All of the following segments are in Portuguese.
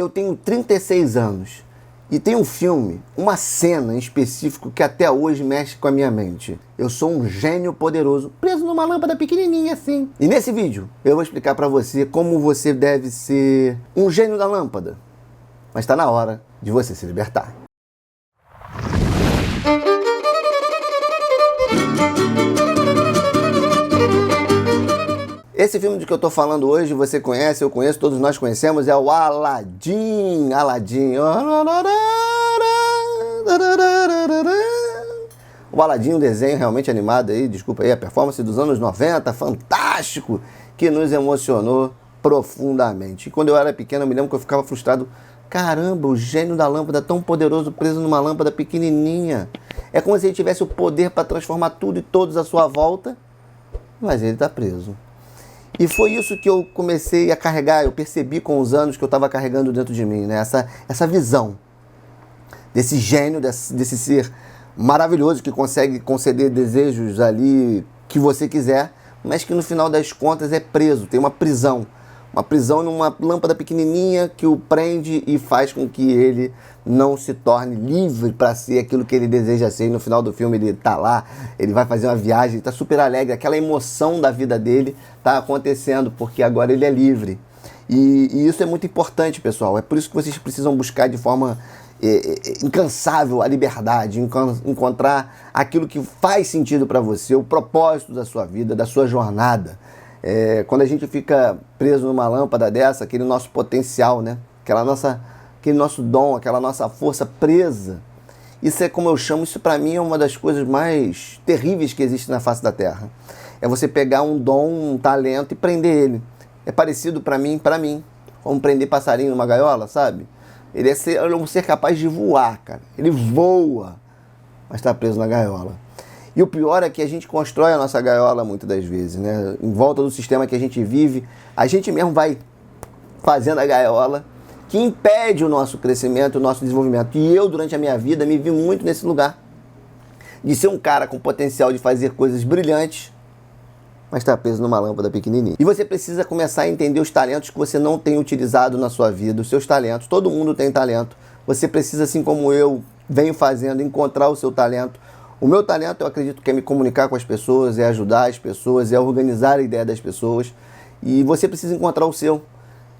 Eu tenho 36 anos e tem um filme, uma cena em específico que até hoje mexe com a minha mente. Eu sou um gênio poderoso, preso numa lâmpada pequenininha assim. E nesse vídeo eu vou explicar pra você como você deve ser um gênio da lâmpada. Mas tá na hora de você se libertar. Esse filme de que eu tô falando hoje, você conhece, eu conheço, todos nós conhecemos, é o Aladdin. Aladdin. O Aladdin, um desenho realmente animado aí, desculpa aí, a performance dos anos 90, fantástico, que nos emocionou profundamente. E quando eu era pequeno, eu me lembro que eu ficava frustrado. Caramba, o gênio da lâmpada tão poderoso preso numa lâmpada pequenininha. É como se ele tivesse o poder para transformar tudo e todos à sua volta, mas ele está preso. E foi isso que eu comecei a carregar, eu percebi com os anos que eu estava carregando dentro de mim, né? Essa visão desse gênio, desse ser maravilhoso que consegue conceder desejos ali que você quiser, mas que no final das contas é preso, tem uma prisão. Uma prisão numa lâmpada pequenininha que o prende e faz com que ele não se torne livre para ser aquilo que ele deseja ser. E no final do filme ele tá lá, ele vai fazer uma viagem, ele tá super alegre, aquela emoção da vida dele tá acontecendo, porque agora ele é livre. E isso é muito importante, pessoal. É por isso que vocês precisam buscar de forma incansável a liberdade, encontrar aquilo que faz sentido para você, o propósito da sua vida, da sua jornada. Quando a gente fica preso numa lâmpada dessa, aquele nosso potencial, né? Aquele nosso dom, aquela nossa força presa, isso é como eu chamo, isso para mim é uma das coisas mais terríveis que existe na face da Terra. É você pegar um dom, um talento e prender ele. É parecido para mim, como prender passarinho numa gaiola, sabe? Ele é um ser capaz de voar, cara. Ele voa, mas está preso na gaiola. E o pior é que a gente constrói a nossa gaiola muitas das vezes, né? Em volta do sistema que a gente vive, a gente mesmo vai fazendo a gaiola que impede o nosso crescimento, o nosso desenvolvimento. E eu, durante a minha vida, me vi muito nesse lugar. De ser um cara com potencial de fazer coisas brilhantes, mas está preso numa lâmpada pequenininha. E você precisa começar a entender os talentos que você não tem utilizado na sua vida, os seus talentos. Todo mundo tem talento. Você precisa, assim como eu venho fazendo, encontrar o seu talento. O meu talento, eu acredito que é me comunicar com as pessoas, é ajudar as pessoas, é organizar a ideia das pessoas. E você precisa encontrar o seu.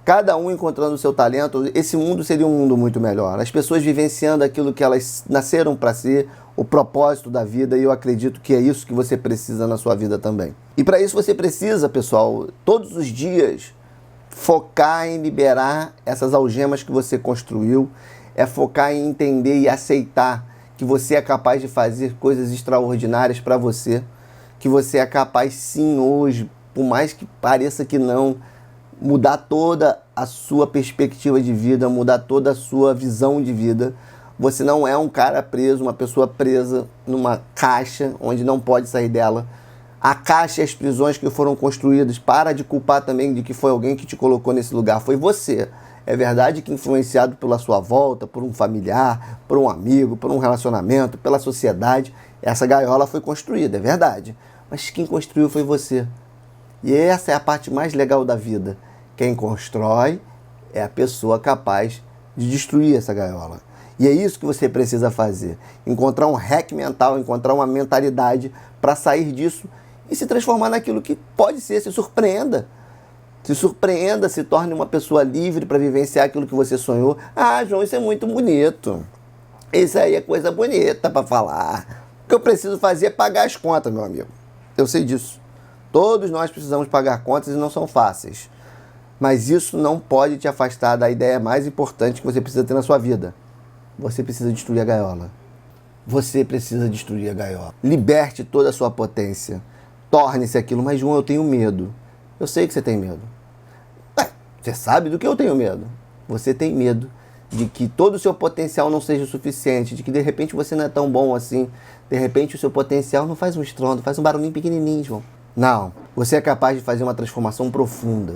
Cada um encontrando o seu talento, esse mundo seria um mundo muito melhor. As pessoas vivenciando aquilo que elas nasceram para ser, o propósito da vida, e eu acredito que é isso que você precisa na sua vida também. E para isso você precisa, pessoal, todos os dias, focar em liberar essas algemas que você construiu, é focar em entender e aceitar que você é capaz de fazer coisas extraordinárias para você, que você é capaz sim hoje, por mais que pareça que não, mudar toda a sua perspectiva de vida, mudar toda a sua visão de vida. Você não é um cara preso, uma pessoa presa numa caixa onde não pode sair dela. A caixa e as prisões que foram construídas, para de culpar também de que foi alguém que te colocou nesse lugar, foi você. É verdade que influenciado pela sua volta, por um familiar, por um amigo, por um relacionamento, pela sociedade, essa gaiola foi construída, é verdade. Mas quem construiu foi você. E essa é a parte mais legal da vida. Quem constrói é a pessoa capaz de destruir essa gaiola. E é isso que você precisa fazer. Encontrar um hack mental, encontrar uma mentalidade para sair disso e se transformar naquilo que pode ser, se surpreenda. Se surpreenda, se torne uma pessoa livre para vivenciar aquilo que você sonhou. Ah, João, isso é muito bonito. Isso aí é coisa bonita para falar. O que eu preciso fazer é pagar as contas, meu amigo. Eu sei disso. Todos nós precisamos pagar contas e não são fáceis. Mas isso não pode te afastar da ideia mais importante que você precisa ter na sua vida. Você precisa destruir a gaiola. Você precisa destruir a gaiola. Liberte toda a sua potência. Torne-se aquilo. Mas, João, eu tenho medo. Eu sei que você tem medo. Você sabe do que eu tenho medo. Você tem medo de que todo o seu potencial não seja o suficiente, de que de repente você não é tão bom assim, de repente o seu potencial não faz um estrondo, faz um barulhinho pequenininho, João. Não, você é capaz de fazer uma transformação profunda.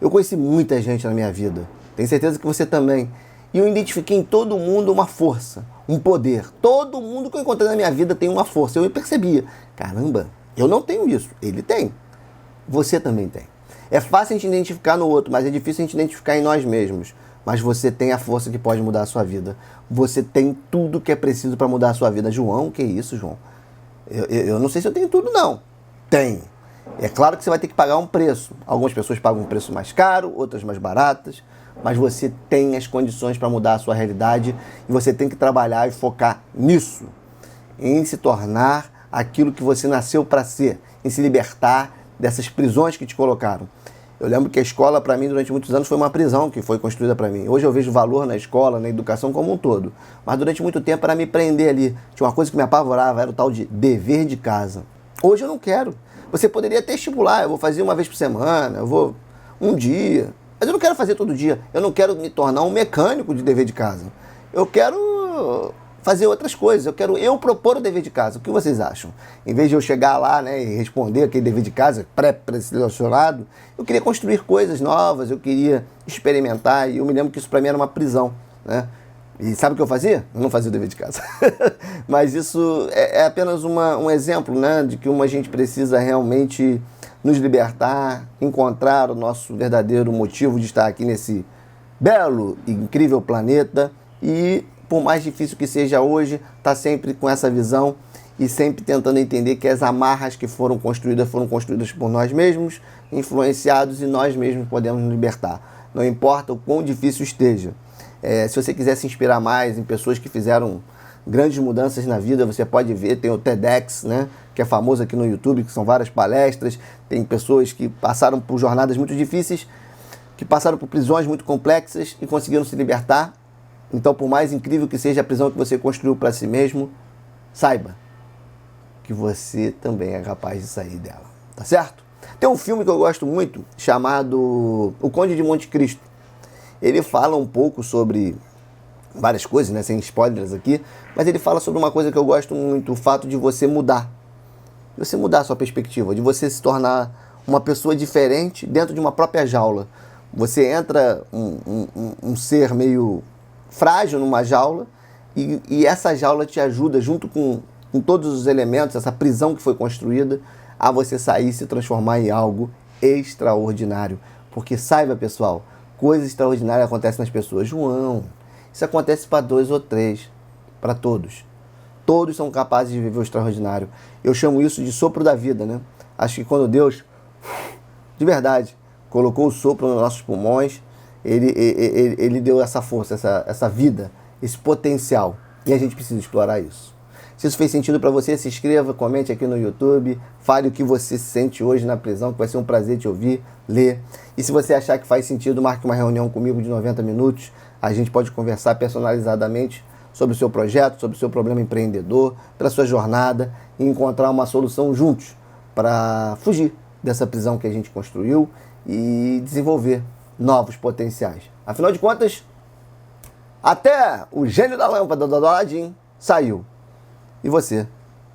Eu conheci muita gente na minha vida, tenho certeza que você também. E eu identifiquei em todo mundo uma força, um poder. Todo mundo que eu encontrei na minha vida tem uma força. Eu percebia, caramba, eu não tenho isso, ele tem. Você também tem. É fácil a gente identificar no outro, mas é difícil a gente identificar em nós mesmos. mas você tem a força que pode mudar a sua vida. Você tem tudo que é preciso para mudar a sua vida. João, que isso, João? Eu não sei se eu tenho tudo, não. Tenho. É claro que você vai ter que pagar um preço. Algumas pessoas pagam um preço mais caro, outras mais baratas, mas você tem as condições para mudar a sua realidade e você tem que trabalhar e focar nisso, em se tornar aquilo que você nasceu para ser, em se libertar dessas prisões que te colocaram. Eu lembro que a escola, para mim, durante muitos anos, foi uma prisão que foi construída para mim. Hoje eu vejo valor na escola, na educação como um todo. Mas durante muito tempo era me prender ali. Tinha uma coisa que me apavorava, era o tal de dever de casa. Hoje eu não quero. Você poderia até estipular, eu vou fazer uma vez por semana, eu vou um dia. Mas eu não quero fazer todo dia. Eu não quero me tornar um mecânico de dever de casa. Eu quero fazer outras coisas. Eu quero propor o dever de casa. O que vocês acham? Em vez de eu chegar lá, né, e responder aquele dever de casa pré-selecionado, eu queria construir coisas novas, eu queria experimentar. E eu me lembro que isso para mim era uma prisão, né? E sabe o que eu fazia? Eu não fazia o dever de casa. Mas isso é apenas um exemplo, né, de que a gente precisa realmente nos libertar, encontrar o nosso verdadeiro motivo de estar aqui nesse belo e incrível planeta. E por mais difícil que seja hoje, tá sempre com essa visão e sempre tentando entender que as amarras que foram construídas por nós mesmos, influenciados, e nós mesmos podemos nos libertar. Não importa o quão difícil esteja. Se você quiser se inspirar mais em pessoas que fizeram grandes mudanças na vida, você pode ver, tem o TEDx, né, que é famoso aqui no YouTube, que são várias palestras, tem pessoas que passaram por jornadas muito difíceis, que passaram por prisões muito complexas e conseguiram se libertar. Então, por mais incrível que seja a prisão que você construiu para si mesmo, saiba que você também é capaz de sair dela, tá certo? Tem um filme que eu gosto muito, chamado O Conde de Monte Cristo. Ele fala um pouco sobre várias coisas, né, sem spoilers aqui, mas ele fala sobre uma coisa que eu gosto muito, o fato de você mudar. De você mudar a sua perspectiva, de você se tornar uma pessoa diferente dentro de uma própria jaula. Você entra um ser meio frágil numa jaula e essa jaula te ajuda, junto com todos os elementos, essa prisão que foi construída, a você sair e se transformar em algo extraordinário. Porque saiba, pessoal, coisas extraordinárias acontecem nas pessoas. João, isso acontece para 2 ou 3, para todos. Todos são capazes de viver o extraordinário. Eu chamo isso de sopro da vida, né? Acho que quando Deus, de verdade, colocou o sopro nos nossos pulmões, ele deu essa força, essa vida, esse potencial. E a gente precisa explorar isso. Se isso fez sentido para você, se inscreva, comente aqui no YouTube, fale o que você sente hoje na prisão, que vai ser um prazer te ouvir, ler. E se você achar que faz sentido, marque uma reunião comigo de 90 minutos. A gente pode conversar personalizadamente sobre o seu projeto, sobre o seu problema empreendedor, pela sua jornada e encontrar uma solução juntos para fugir dessa prisão que a gente construiu e desenvolver novos potenciais. Afinal de contas, até o gênio da lâmpada do Aladim saiu. E você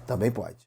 também pode.